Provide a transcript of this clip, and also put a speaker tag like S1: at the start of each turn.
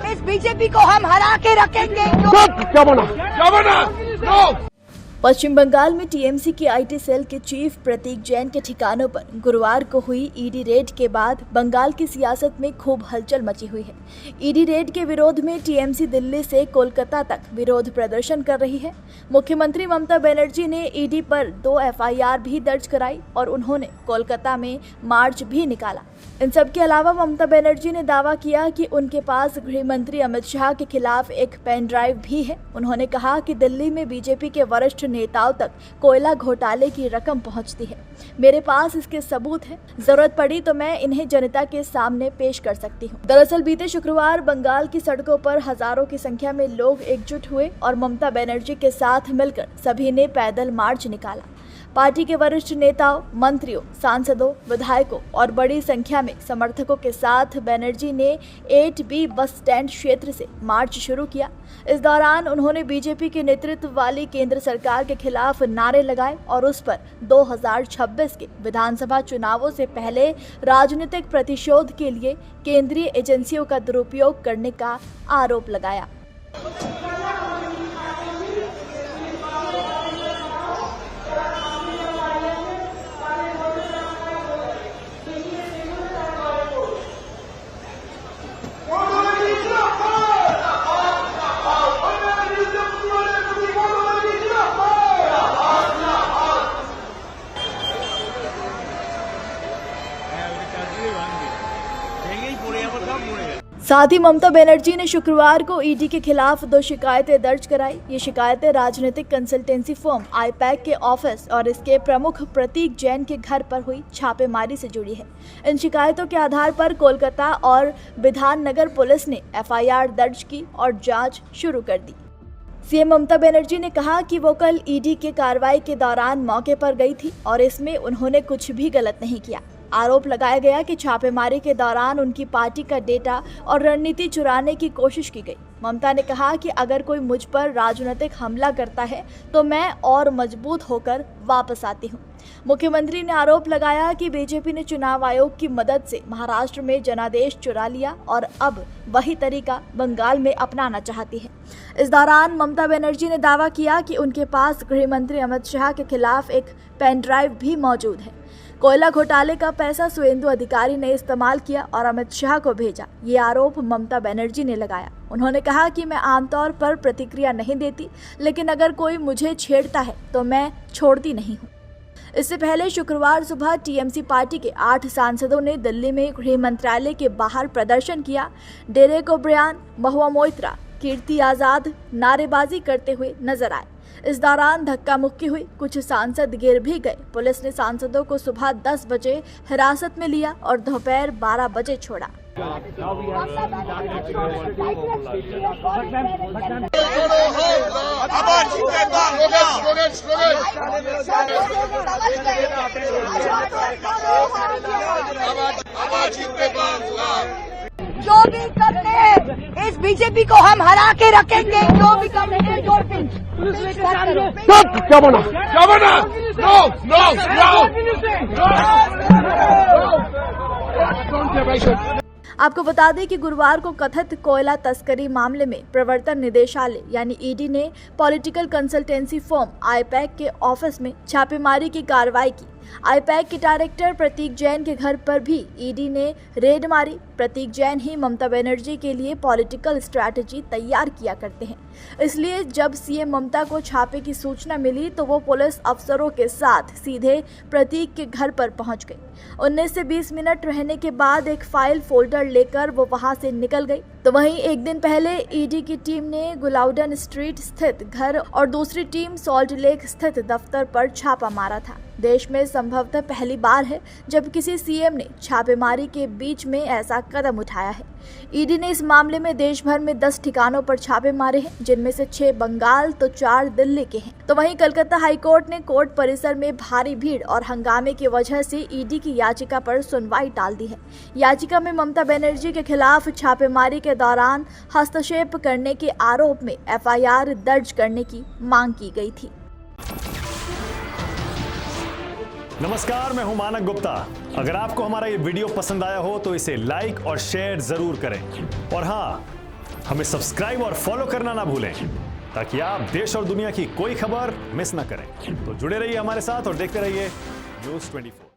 S1: इस बीजेपी को हम हरा के रखेंगे।
S2: क्या बना?
S3: पश्चिम बंगाल में टीएमसी के आईटी सेल के चीफ प्रतीक जैन के ठिकानों पर गुरुवार को हुई ईडी रेड के बाद बंगाल की सियासत में खूब हलचल मची हुई है। ईडी रेड के विरोध में टीएमसी दिल्ली से कोलकाता तक विरोध प्रदर्शन कर रही है। मुख्यमंत्री ममता बनर्जी ने ईडी पर 2 एफआईआर भी दर्ज कराई और उन्होंने कोलकाता में मार्च भी निकाला। इन सब के अलावा ममता बनर्जी ने दावा किया कि उनके पास गृह मंत्री अमित शाह के खिलाफ एक पेन ड्राइव भी है। उन्होंने कहा कि दिल्ली में बीजेपी के वरिष्ठ नेताओं तक कोयला घोटाले की रकम पहुंचती है। मेरे पास इसके सबूत हैं। जरूरत पड़ी तो मैं इन्हें जनता के सामने पेश कर सकती हूं। दरअसल बीते शुक्रवार बंगाल की सड़कों पर हजारों की संख्या में लोग एकजुट हुए और ममता बनर्जी के साथ मिलकर सभी ने पैदल मार्च निकाला। पार्टी के वरिष्ठ नेताओं, मंत्रियों, सांसदों, विधायकों और बड़ी संख्या में समर्थकों के साथ बनर्जी ने 8B बस स्टैंड क्षेत्र से मार्च शुरू किया। इस दौरान उन्होंने बीजेपी के नेतृत्व वाली केंद्र सरकार के खिलाफ नारे लगाए और उस पर 2026 के विधानसभा चुनावों से पहले राजनीतिक प्रतिशोध के लिए केंद्रीय एजेंसियों का दुरुपयोग करने का आरोप लगाया। साथ ही ममता बनर्जी ने शुक्रवार को ईडी के खिलाफ 2 शिकायतें दर्ज कराई। ये शिकायतें राजनीतिक कंसल्टेंसी फर्म आईपैक के ऑफिस और इसके प्रमुख प्रतीक जैन के घर पर हुई छापेमारी से जुड़ी है। इन शिकायतों के आधार पर कोलकाता और बिधाननगर पुलिस ने एफआईआर दर्ज की और जांच शुरू कर दी। सीएम ममता बनर्जी ने कहा कि वो कल ईडी के कार्रवाई के दौरान मौके पर गई थी और इसमें उन्होंने कुछ भी गलत नहीं किया। आरोप लगाया गया कि छापेमारी के दौरान उनकी पार्टी का डेटा और रणनीति चुराने की कोशिश की गई। ममता ने कहा कि अगर कोई मुझ पर राजनीतिक हमला करता है तो मैं और मजबूत होकर वापस आती हूं। मुख्यमंत्री ने आरोप लगाया कि बीजेपी ने चुनाव आयोग की मदद से महाराष्ट्र में जनादेश चुरा लिया और अब वही तरीका बंगाल में अपनाना चाहती है। इस दौरान ममता बनर्जी ने दावा किया कि उनके पास गृह मंत्री अमित शाह के खिलाफ एक पेन ड्राइव भी मौजूद है। कोयला घोटाले का पैसा सुवेंदु अधिकारी ने इस्तेमाल किया और अमित शाह को भेजा। ये आरोप ममता बनर्जी ने लगाया। उन्होंने कहा कि मैं आमतौर पर प्रतिक्रिया नहीं देती, लेकिन अगर कोई मुझे छेड़ता है तो मैं छोड़ती नहीं हूँ। इससे पहले शुक्रवार सुबह टीएमसी पार्टी के 8 सांसदों ने दिल्ली में गृह मंत्रालय के बाहर प्रदर्शन किया। डेरेक ओब्रायन, महुआ मोइत्रा, कीर्ति आजाद नारेबाजी करते हुए नजर आए। इस दौरान धक्का मुक्की हुई, कुछ सांसद गिर भी गए। पुलिस ने सांसदों को सुबह 10 बजे हिरासत में लिया और दोपहर 12 बजे छोड़ा।
S1: जो भी करने इस बीजेपी को हम हरा के रखेंगे। जो भी करने
S2: क्या बना?
S3: आपको बता दें कि गुरुवार को कथित कोयला तस्करी मामले में प्रवर्तन निदेशालय यानी ईडी ने पॉलिटिकल कंसल्टेंसी फर्म आईपैक के ऑफिस में छापेमारी की कार्रवाई की। आईपैक के डायरेक्टर प्रतीक जैन के घर पर भी ईडी ने रेड मारी। प्रतीक जैन ही ममता बनर्जी के लिए पॉलिटिकल स्ट्रैटेजी तैयार किया करते हैं, इसलिए जब सीएम ममता को छापे की सूचना मिली तो वो पुलिस अफसरों के साथ सीधे प्रतीक के घर पर पहुंच गई। 19 से 20 मिनट रहने के बाद एक फाइल फोल्डर लेकर वो वहां से निकल गई। तो वहीं एक दिन पहले ईडी की टीम ने गुलाउडन स्ट्रीट स्थित घर और दूसरी टीम सॉल्ट लेक स्थित दफ्तर पर छापा मारा था। देश में संभवतः पहली बार है जब किसी सीएम ने छापेमारी के बीच में ऐसा कदम उठाया है। ईडी ने इस मामले में देश भर में 10 ठिकानों पर छापे मारे हैं, जिनमें से 6 बंगाल तो 4 दिल्ली के हैं। तो वहीं कलकत्ता हाईकोर्ट ने कोर्ट परिसर में भारी भीड़ और हंगामे की वजह से ईडी की याचिका पर सुनवाई टाल दी है। याचिका में ममता बनर्जी के खिलाफ छापेमारी के दौरान हस्तक्षेप करने के आरोप में एफआईआर दर्ज करने की मांग की गई थी।
S4: नमस्कार, मैं हूं मानक गुप्ता। अगर आपको हमारा ये वीडियो पसंद आया हो तो इसे लाइक और शेयर जरूर करें और हाँ, हमें सब्सक्राइब और फॉलो करना ना भूलें ताकि आप देश और दुनिया की कोई खबर मिस ना करें। तो जुड़े रहिए हमारे साथ और देखते रहिए News 24।